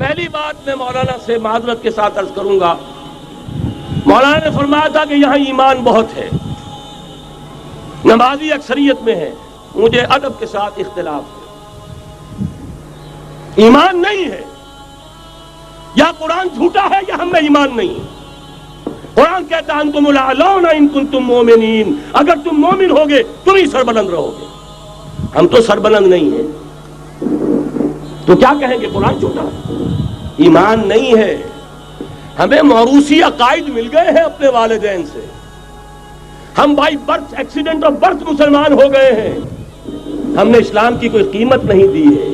پہلی بات میں مولانا سے معذرت کے ساتھ عرض کروں گا، مولانا نے فرمایا تھا کہ یہاں ایمان بہت ہے، نمازی اکثریت میں ہے، مجھے ادب کے ساتھ اختلاف ہے، ایمان نہیں ہے، یا قرآن جھوٹا ہے یا ہم میں ایمان نہیں ہے۔ قرآن کہتا ہے انتم الاعلون ان کنتم مومنین، اگر تم مومن ہوگے تم ہی سربلند رہو گے، ہم تو سربلند نہیں ہیں، تو کیا کہیں گے قرآن جھوٹا ہے؟ ایمان نہیں ہے۔ ہمیں موروثی عقائد مل گئے ہیں اپنے والدین سے، ہم by birth accident of birth مسلمان ہو گئے ہیں، ہم نے اسلام کی کوئی قیمت نہیں دی ہے،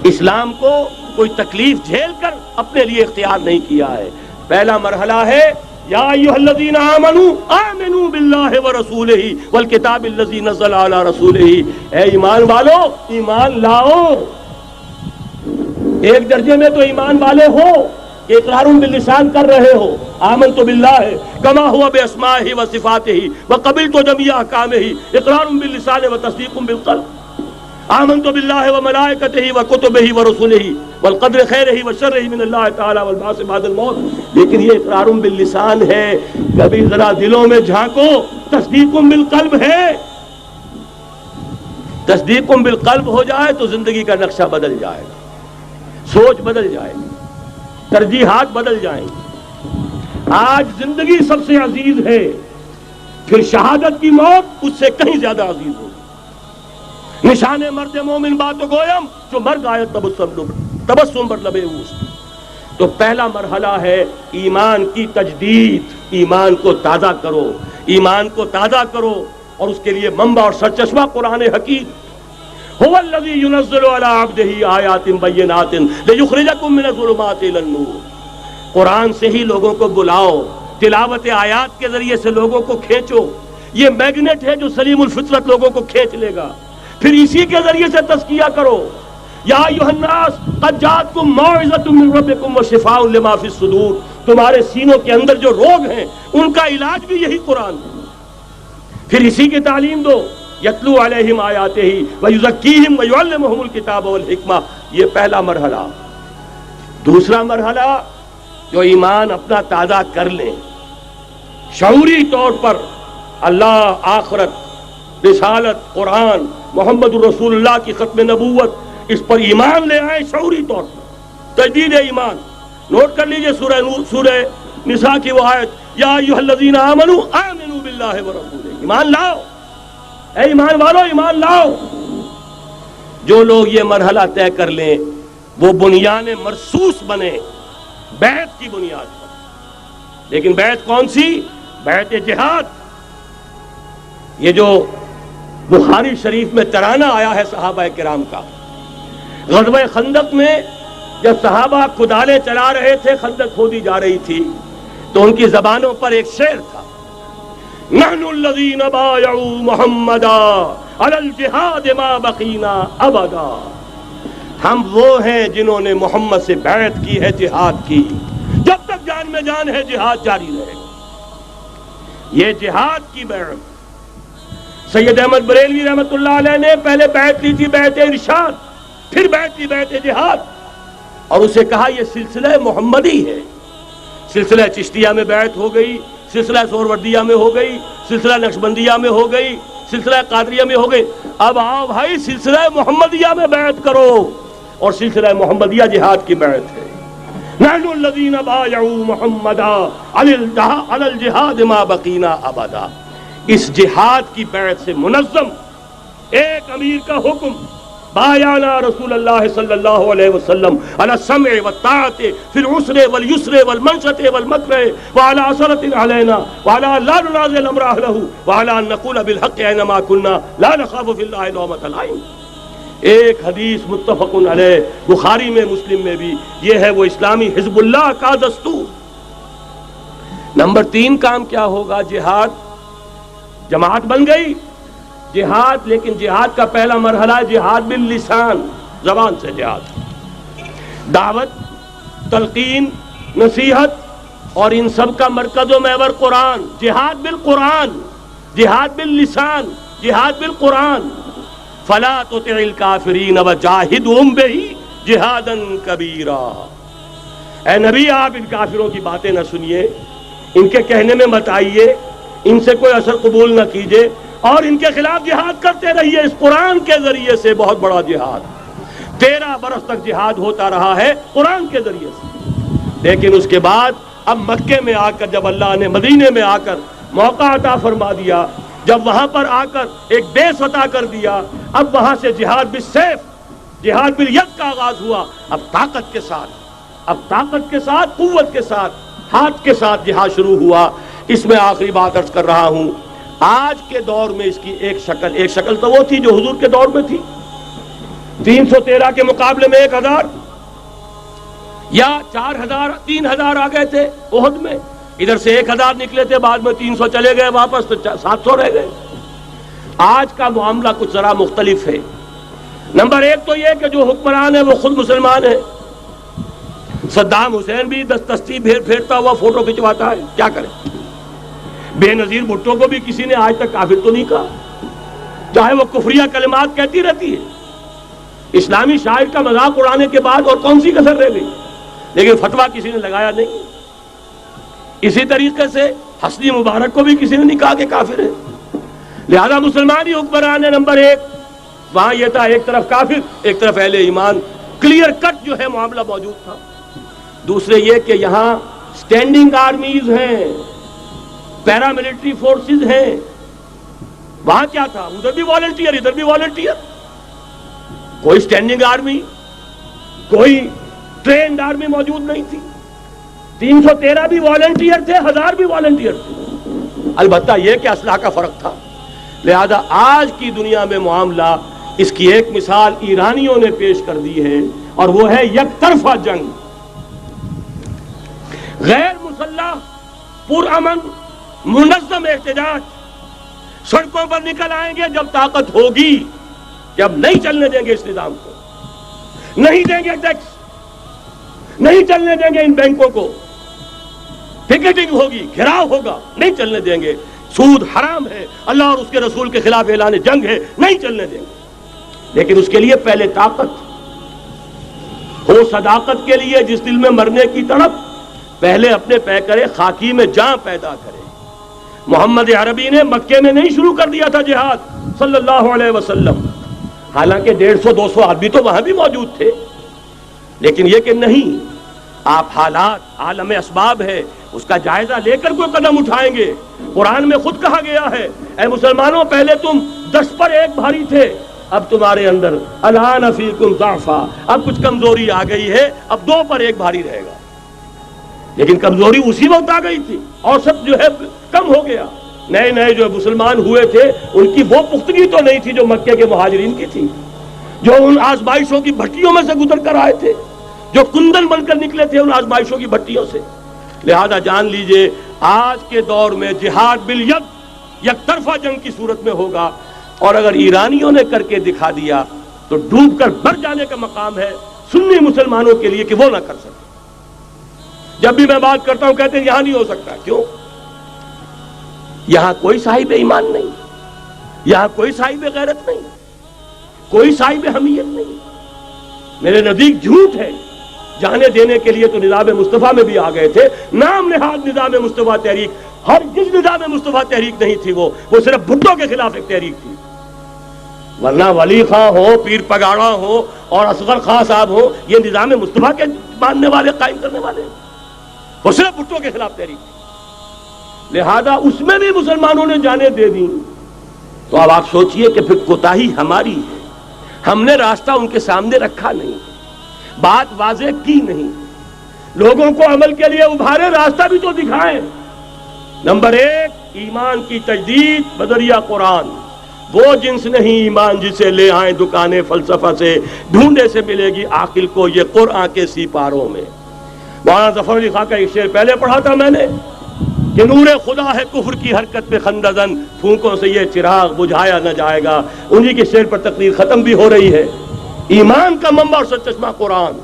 اسلام کو کوئی تکلیف جھیل کر اپنے لیے اختیار نہیں کیا ہے۔ پہلا مرحلہ ہے یا ایھا الذین آمنوا آمنوا باللہ ورسولہ والکتاب الذی نزل علی رسولہ، اے ایمان والو ایمان لاؤ۔ ایک درجے میں تو ایمان والے ہو کہ اقرار باللسان کر رہے ہو، آمنت باللہ کما ہوا باسمائہ وصفاتہ وقبلت جمیع احکامہ، اقرار باللسان وتصدیق بالقلب۔ آمنت باللہ وملائکتہ وکتبہ ورسلہ والقدر خیرہ وشرہ من اللہ تعالی والبعث بعد الموت، لیکن یہ اقرار باللسان ہے، کبھی ذرا دلوں میں جھانکو، تصدیق بالقلب ہے۔ تصدیق بالقلب ہو جائے تو زندگی کا نقشہ بدل جائے گا، سوچ بدل جائے گی، ترجیحات بدل جائیں گی۔ آج زندگی سب سے عزیز ہے، پھر شہادت کی موت اس سے کہیں زیادہ عزیز ہوگی۔ نشان مرد مومن بات گویم جو مرگ آئے تبسم بر لبے اوست۔ تو پہلا مرحلہ ہے ایمان کی تجدید، ایمان کو تازہ کرو، ایمان کو تازہ کرو، اور اس کے لیے منبع اور سرچشمہ قرآن حکیم۔ هو الذی ينزل علی عبدہ آیات بینات لیخرجکم من الظلمات الی النور۔ قرآن سے ہی لوگوں کو بلاؤ، تلاوت آیات کے ذریعے سے لوگوں کو کھینچو، یہ میگنیٹ ہے جو سلیم الفطرت لوگوں کو کھینچ لے گا، پھر اسی کے ذریعے سے تزکیہ کرو۔ یا ایھا الناس قد جاءتکم موعظۃ من ربکم وشفاء لما فی الصدور، تمہارے سینوں کے اندر جو روگ ہیں ان کا علاج بھی یہی قرآن ہے، پھر اسی کی تعلیم دو۔ یتلو علیہم آیاتہ ویزکیہم ویعلمہم الکتاب والحکمہ، یہ پہلا مرحلہ۔ دوسرا مرحلہ جو ایمان اپنا تازہ کر لیں، شعوری طور پر اللہ، آخرت، رسالت، قرآن، محمد الرسول اللہ کی ختم نبوت، اس پر ایمان لے آئیں شعوری طور پر، تجدید ایمان۔ نوٹ کر لیجئے سورہ نساء کی وہ آیت، یا ایھا الذین آمنوا آمنوا باللہ ورسولہ، ایمان لاؤ، اے ایمان والو ایمان لاؤ۔ جو لوگ یہ مرحلہ طے کر لیں وہ بنیان مرصوص بنے بیعت کی بنیاد پر۔ لیکن بیعت کون سی؟ بیعت جہاد۔ یہ جو بخاری شریف میں ترانہ آیا ہے صحابہ کرام کا، غزوہ خندق میں جب صحابہ کدالیں چلا رہے تھے، خندق کھودی جا رہی تھی، تو ان کی زبانوں پر ایک شعر تھا، نحن الذین بایعوا محمدا علی الجہاد ما بقینا ابدا، ہم وہ ہیں جنہوں نے محمد سے بیعت کی ہے جہاد کی، جب تک جان میں جان ہے جہاد جاری رہے گا۔ یہ جہاد کی بیعت، سید احمد بریلوی رحمۃ اللہ علیہ نے پہلے بیعت لی تھی بیعت ارشاد، پھر بیعت لی بیعت جہاد، اور اسے کہا یہ سلسلہ محمدی ہے۔ سلسلہ چشتیہ میں بیعت ہو گئی، سلسلہ سہروردیہ میں ہو گئی، سلسلہ نقشبندیہ میں ہو گئی، سلسلہ قادریہ میں ہو گئی، اب آؤ بھائی سلسلہ محمدیہ میں بیعت کرو، اور سلسلہ محمدیہ جہاد کی بیعت ہے۔ نحن الذین بایعوا محمدا علی الجہاد ما بقینا ابدا۔ اس جہاد کی بیعت سے منظم ایک امیر کا حکم، بایعنا رسول اللہ صلی اللہ علیہ وسلم علی السمع والطاعۃ فی العسر والیسر والمنشط والمکرہ وعلی اثرۃ علینا وعلی لا ننازع الامر اہلہ وعلی ان نقول بالحق اینما کنا لا نخاف فی اللہ لومۃ لائم۔ ایک حدیث متفق علیہ، بخاری میں مسلم میں بھی، یہ ہے وہ اسلامی حزب اللہ کا دستور۔ نمبر 3 کام کیا ہوگا؟ جہاد، جماعت بن گئی جہاد، لیکن جہاد کا پہلا مرحلہ جہاد باللسان، زبان سے جہاد، دعوت، تلقین، نصیحت، اور ان سب کا مرکز و محور قرآن۔ جہاد بالقرآن، جہاد باللسان، جہاد بالقرآن۔ فلا تطع الکافرین وجاہدہم بہ جہادا کبیرا۔ اے نبی آپ ان کافروں کی باتیں نہ سنیے، ان کے کہنے میں مت آئیے، ان سے کوئی اثر قبول نہ کیجیے، اور ان کے خلاف جہاد کرتے رہیے اس قرآن کے ذریعے سے۔ بہت بڑا جہاد، 13 برس تک جہاد ہوتا رہا ہے قرآن کے ذریعے سے۔ لیکن اس کے بعد اب مکے میں آ کر، جب اللہ نے مدینے میں آ کر موقع عطا فرما دیا، جب وہاں پر آ کر ایک بیس عطا کر دیا، اب وہاں سے جہاد بالسیف، جہاد بالید کا آغاز ہوا۔ اب طاقت کے ساتھ، قوت کے ساتھ، ہاتھ کے ساتھ جہاد شروع ہوا۔ اس میں آخری بات عرض کر رہا ہوں، آج کے دور میں اس کی ایک شکل تو وہ تھی جو حضور کے دور میں تھی، 313 کے مقابلے میں 1000 یا 4000 3000 آ گئے تھے احد میں، ادھر سے 1000 نکلے تھے، بعد میں 300 چلے گئے واپس، تو 700 رہ گئے۔ آج کا معاملہ کچھ ذرا مختلف ہے۔ نمبر 1 تو یہ کہ جو حکمران ہے وہ خود مسلمان ہے۔ صدام حسین بھی دستی پھیرتا ہوا فوٹو کھنچواتا ہے، کیا کرے؟ بے نظیر بھٹو کو بھی کسی نے آج تک کافر تو نہیں کہا، چاہے وہ کفریہ کلمات کہتی رہتی ہے۔ اسلامی شاعر کا مذاق اڑانے کے بعد اور کون سی کسر رہ گئی؟ لیکن فتویٰ کسی نے لگایا نہیں۔ اسی طریقے سے حسنی مبارک کو بھی کسی نے نہیں کہا کہ کافر ہے۔ لہذا مسلمان ہی حکمران ہے۔ نمبر 1 وہاں یہ تھا، ایک طرف کافر، ایک طرف اہل ایمان، کلیئر کٹ جو ہے معاملہ موجود تھا۔ دوسرے یہ کہ یہاں سٹینڈنگ آرمیز ہیں، پیراملٹری فورسز ہیں۔ وہاں کیا تھا؟ ادھر بھی والنٹیئر، ادھر بھی والنٹیئر۔ کوئی سٹینڈنگ آرمی، کوئی ٹرینڈ آرمی موجود نہیں تھی۔ 313 بھی والنٹیئر تھے، 1000 بھی والنٹیئر تھے، البتہ یہ کہ اسلحہ کا فرق تھا۔ لہذا آج کی دنیا میں معاملہ، اس کی ایک مثال ایرانیوں نے پیش کر دی ہے، اور وہ ہے یک طرفہ جنگ، غیر مسلح، پرامن، منظم احتجاج۔ سڑکوں پر نکل آئیں گے جب طاقت ہوگی، جب نہیں چلنے دیں گے اس نظام کو، نہیں دیں گے ٹیکس، نہیں چلنے دیں گے ان بینکوں کو، پکیٹنگ ہوگی، گھراؤ ہوگا، نہیں چلنے دیں گے، سود حرام ہے، اللہ اور اس کے رسول کے خلاف اعلان جنگ ہے، نہیں چلنے دیں گے۔ لیکن اس کے لیے پہلے طاقت ہو، صداقت کے لیے جس دل میں مرنے کی تڑپ، پہلے اپنے پیکرے خاکی میں جان پیدا کرے۔ محمد عربی نے مکے میں نہیں شروع کر دیا تھا جہاد صلی اللہ علیہ وسلم، حالانکہ 150-200 آدمی تو وہاں بھی موجود تھے، لیکن یہ کہ نہیں، آپ حالات، عالم اسباب ہے، اس کا جائزہ لے کر کوئی قدم اٹھائیں گے۔ قرآن میں خود کہا گیا ہے، اے مسلمانوں، پہلے تم 10 پر 1 بھاری تھے، اب تمہارے اندر الآن فیکم ضعفا، اب کچھ کمزوری آ گئی ہے، اب 2 پر 1 بھاری رہے گا۔ لیکن کمزوری اسی وقت آ گئی تھی، اور سب جو ہے کم ہو گیا۔ نئے جو مسلمان ہوئے تھے، ان کی وہ پختگی تو نہیں تھی جو مکے کے مہاجرین کی تھی، جو ان آزمائشوں کی بھٹیوں میں سے گزر کر آئے تھے، جو کندن بن کر نکلے تھے ان آزمائشوں کی بھٹیوں سے۔ لہذا جان لیجئے، آج کے دور میں جہاد بالید یک طرفہ جنگ کی صورت میں ہوگا، اور اگر ایرانیوں نے کر کے دکھا دیا تو ڈوب کر مر جانے کا مقام ہے سنی مسلمانوں کے لیے کہ وہ نہ کر سکے۔ جب بھی میں بات کرتا ہوں کہتے ہیں یہاں نہیں ہو سکتا، کیوں؟ یہاں کوئی صاحب ایمان نہیں، یہاں کوئی صاحب غیرت نہیں، کوئی صاحب حمیت نہیں۔ میرے نزدیک جھوٹ ہے۔ جانے دینے کے لیے تو نظام مصطفیٰ میں بھی آ گئے تھے، نام نہاد نظام مصطفیٰ تحریک، ہر جس نظام مصطفیٰ تحریک نہیں تھی، وہ صرف بھٹو کے خلاف ایک تحریک تھی، ورنہ ولی خاں ہو، پیر پگاڑا ہو اور اصغر خاں صاحب ہو، یہ نظام مصطفیٰ کے ماننے والے، قائم کرنے والے، وہ صرف بھٹو کے خلاف تحریک تھی۔ لہذا اس میں بھی مسلمانوں نے جانیں دے دی، تو اب آپ سوچئے کہ پھر کوتاہی ہماری ہے، ہم نے راستہ ان کے سامنے رکھا نہیں، بات واضح کی نہیں، لوگوں کو عمل کے لیے ابھارے، راستہ بھی تو دکھائیں۔ نمبر 1 ایمان کی تجدید بذریعہ قرآن۔ وہ جنس نہیں ایمان جسے لے آئیں دکانیں فلسفہ سے، ڈھونڈے سے ملے گی عاقل کو یہ قرآن کے سپاروں میں۔ مولانا ظفر علی خاں کا ایک شعر پہلے پڑھا تھا میں نے کہ نور خدا ہے کفر کی حرکت پہ خندزن، پھونکوں سے یہ چراغ بجھایا نہ جائے گا۔ انہی کے شعر پر تقریر ختم بھی ہو رہی ہے۔ ایمان کا منبع اور سرچشمہ قرآن۔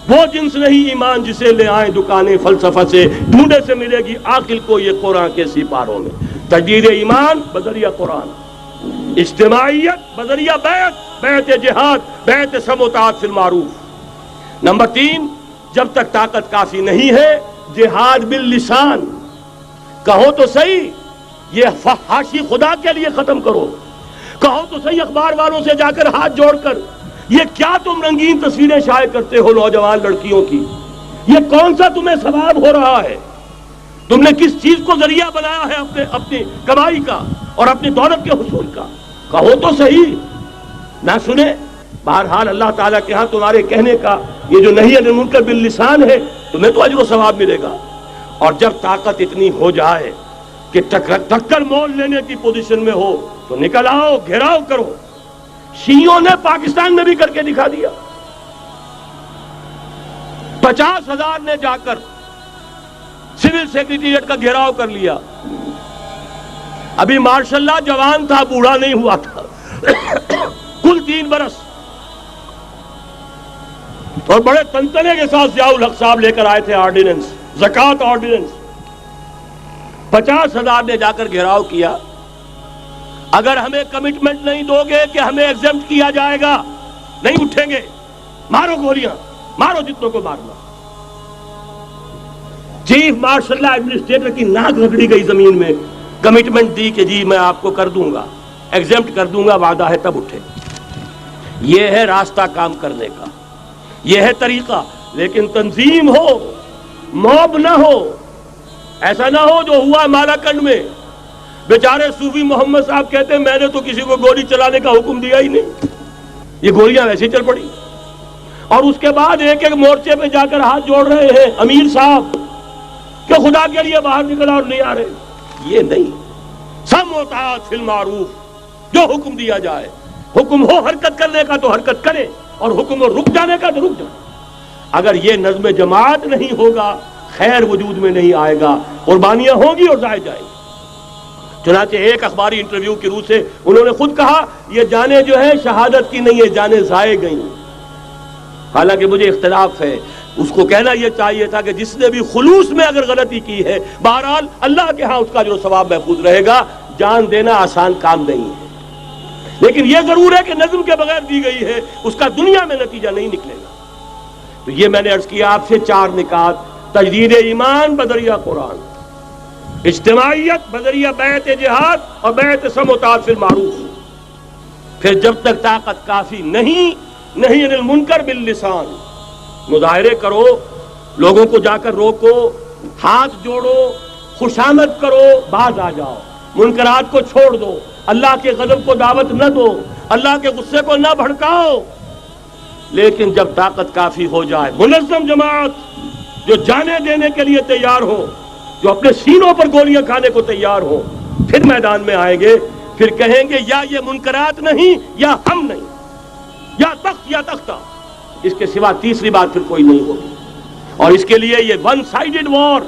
وہ جنس نہیں ایمان جسے لے آئیں دکانیں فلسفہ سے، ڈھونڈے سے ملے گی عاقل کو یہ قرآن کے سپاروں میں۔ تجدید ایمان بذریعہ قرآن، اجتماعیت بذریعہ بیعت، بیعت جہاد، بیعت سمع و طاعت فی المعروف۔ نمبر 3، جب تک طاقت کافی نہیں ہے جہاد باللسان، کہو تو صحیح یہ فحاشی خدا کے لیے ختم کرو، کہو تو صحیح اخبار والوں سے جا کر ہاتھ جوڑ کر یہ کیا تم رنگین تصویریں شائع کرتے ہو نوجوان لڑکیوں کی، یہ کون سا تمہیں ثواب ہو رہا ہے، تم نے کس چیز کو ذریعہ بنایا ہے اپنی کمائی کا اور اپنی دولت کے حصول کا، کہو تو صحیح، نہ سنے۔ بہرحال اللہ تعالیٰ کے ہاں تمہارے کہنے کا یہ جو نہیں عن المنکر باللسان ہے تمہیں تو اجر و ثواب ملے گا۔ اور جب طاقت اتنی ہو جائے کہ ٹکر مول لینے کی پوزیشن میں ہو تو نکل آؤ، گھیراؤ کرو۔ شیعوں نے پاکستان میں بھی کر کے دکھا دیا، 50,000 نے جا کر سول سیکریٹریٹ کا گھیراؤ کر لیا۔ ابھی ماشاء اللہ جوان تھا، بوڑھا نہیں ہوا تھا، کل 3 برس، اور بڑے تنتنے کے ساتھ ضیاء الحق صاحب لے کر آئے تھے آرڈیننس، زکوٰۃ آرڈیننس۔ 50,000 نے جا کر گھیراؤ کیا، اگر ہمیں کمٹمنٹ نہیں دو گے کہ ہمیں ایگزمپٹ کیا جائے گا نہیں اٹھیں گے، مارو گولیاں، مارو جتنوں کو مارنا۔ چیف مارشل اللہ ایڈمنسٹریٹر کی ناک رگڑی گئی زمین میں، کمٹمنٹ دی کہ جی میں آپ کو کر دوں گا، ایگزمپٹ کر دوں گا، وعدہ ہے، تب اٹھے۔ یہ ہے راستہ کام کرنے کا، یہ ہے طریقہ، لیکن تنظیم ہو، موب نہ ہو۔ ایسا نہ ہو جو ہوا مالاکنڈ میں، بیچارے صوفی محمد صاحب کہتے ہیں میں نے تو کسی کو گولی چلانے کا حکم دیا ہی نہیں، یہ گولیاں ویسے چل پڑی، اور اس کے بعد ایک ایک مورچے پہ جا کر ہاتھ جوڑ رہے ہیں امیر صاحب کہ خدا کے لیے باہر نکلا اور نہیں آ رہے۔ یہ نہیں، سمع و طاعت فی المعروف، جو حکم دیا جائے، حکم ہو حرکت کرنے کا تو حرکت کرے، اور حکم ہو رک جانے کا تو رک جائے۔ اگر یہ نظم جماعت نہیں ہوگا خیر وجود میں نہیں آئے گا، قربانیاں ہوں گی اور ضائع جائیں گی۔ چنانچہ ایک اخباری انٹرویو کی روح سے انہوں نے خود کہا یہ جانیں جو ہے شہادت کی نہیں ہے، جانیں ضائع گئیں۔ حالانکہ مجھے اختلاف ہے، اس کو کہنا یہ چاہیے تھا کہ جس نے بھی خلوص میں اگر غلطی کی ہے بہرحال اللہ کے ہاں اس کا جو ثواب محفوظ رہے گا، جان دینا آسان کام نہیں ہے، لیکن یہ ضرور ہے کہ نظم کے بغیر دی گئی ہے اس کا دنیا میں نتیجہ نہیں نکلے گا۔ تو یہ میں نے عرض کیا آپ سے 4 نکات: تجدید ایمان بذریعہ قرآن، اجتماعیت بذریعہ بیعت جہاد اور بیعت سمع و طاعت فی المعروف۔ پھر جب تک طاقت کافی نہیں عن المنکر باللسان، مظاہرے کرو، لوگوں کو جا کر روکو، ہاتھ جوڑو، خوشامد کرو، باز آ جاؤ، منکرات کو چھوڑ دو، اللہ کے غضب کو دعوت نہ دو، اللہ کے غصے کو نہ بھڑکاؤ۔ لیکن جب طاقت کافی ہو جائے، منظم جماعت جو جانے دینے کے لیے تیار ہو، جو اپنے سینوں پر گولیاں کھانے کو تیار ہو، پھر میدان میں آئیں گے، پھر کہیں گے یا یہ منکرات نہیں یا ہم نہیں، یا تخت یا تختہ، اس کے سوا تیسری بات پھر کوئی نہیں ہوگی۔ اور اس کے لیے یہ ون سائیڈڈ وار،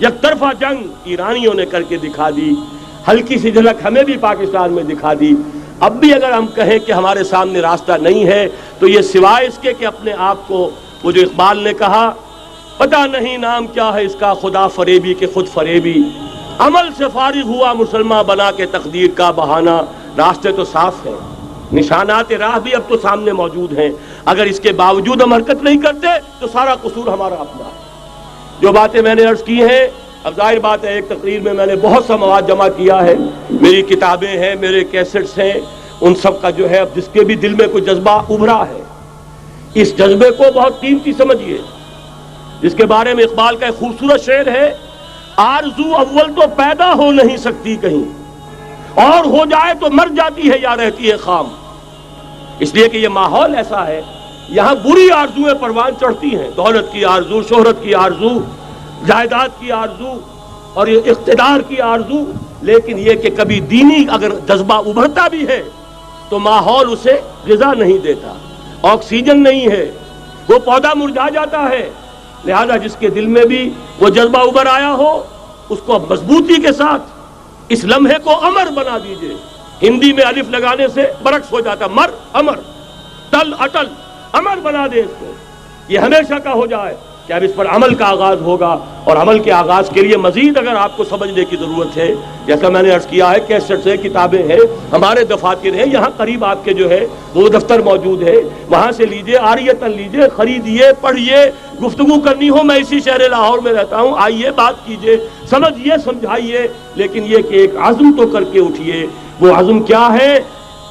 یک طرفہ جنگ ایرانیوں نے کر کے دکھا دی، ہلکی سی جھلک ہمیں بھی پاکستان میں دکھا دی۔ اب بھی اگر ہم کہیں کہ ہمارے سامنے راستہ نہیں ہے تو یہ سوائے اس کے کہ اپنے آپ کو، وہ جو اقبال نے کہا پتہ نہیں نام کیا ہے اس کا، خدا فریبی کے خود فریبی، عمل سے فارغ ہوا مسلمان بنا کے تقدیر کا بہانہ۔ راستے تو صاف ہیں، نشانات راہ بھی اب تو سامنے موجود ہیں، اگر اس کے باوجود ہم حرکت نہیں کرتے تو سارا قصور ہمارا اپنا ہے۔ جو باتیں میں نے عرض کی ہیں، اب ظاہر بات ہے ایک تقریر میں نے بہت سا مواد جمع کیا ہے، میری کتابیں ہیں، میرے کیسٹس ہیں، ان سب کا جو ہے اب جس کے بھی دل میں کوئی جذبہ ابھرا ہے، اس جذبے کو بہت قیمتی سمجھیے، جس کے بارے میں اقبال کا ایک خوبصورت شعر ہے: آرزو اول تو پیدا ہو نہیں سکتی کہیں، اور ہو جائے تو مر جاتی ہے یا رہتی ہے خام۔ اس لیے کہ یہ ماحول ایسا ہے، یہاں بری آرزویں پروان چڑھتی ہیں، دولت کی آرزو، شہرت کی آرزو، جائیداد کی آرزو اور اقتدار کی آرزو، لیکن یہ کہ کبھی دینی اگر جذبہ ابھرتا بھی ہے تو ماحول اسے غذا نہیں دیتا، آکسیجن نہیں ہے، وہ پودا مرجھا جاتا ہے۔ لہذا جس کے دل میں بھی وہ جذبہ ابھر آیا ہو اس کو مضبوطی کے ساتھ اس لمحے کو امر بنا دیجئے۔ ہندی میں الف لگانے سے برعکس ہو جاتا، امر، ٹل اٹل، امر بنا دے اس کو، یہ ہمیشہ کا ہو جائے۔ کہ اب اس پر عمل کا آغاز ہوگا، اور عمل کے آغاز کے لیے مزید اگر آپ کو سمجھنے کی ضرورت ہے، جیسا میں نے عرض کیا ہے، کیسٹس ہیں، کتابیں ہیں، ہمارے دفاتر ہیں، یہاں قریب آپ کے جو ہے وہ دفتر موجود ہے، وہاں سے لیجئے، عاریۃً لیجئے، خریدیے، پڑھیے، گفتگو کرنی ہو، میں اسی شہر لاہور میں رہتا ہوں، آئیے، بات کیجئے، سمجھیے، سمجھائیے، لیکن یہ کہ ایک عزم تو کر کے اٹھیے۔ وہ عزم کیا ہے؟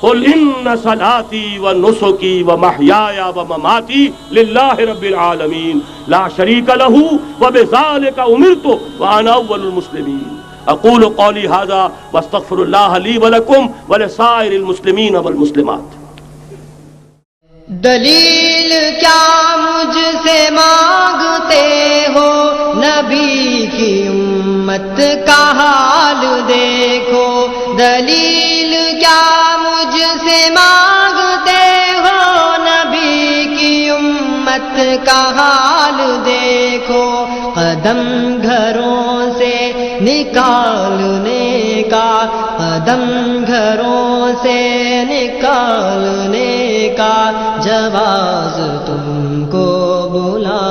قل ان صلاتي ونسكي ومحياي ومماتي لله رب العالمين لا شريك له وبذلك امرت وانا اول المسلمين اقول قولي هذا واستغفر الله لي ولكم ولسائر المسلمين والمسلمات۔ دلیل کیا مجھ سے مانگتے ہو، نبی کی امت کا حال دیکھو۔ دلیل کیا مجھ سے مانگتے ہو، نبی کی امت کا حال دیکھو۔ قدم گھروں سے نکالنے کا، قدم گھروں سے نکالنے کا جواز تم کو بلا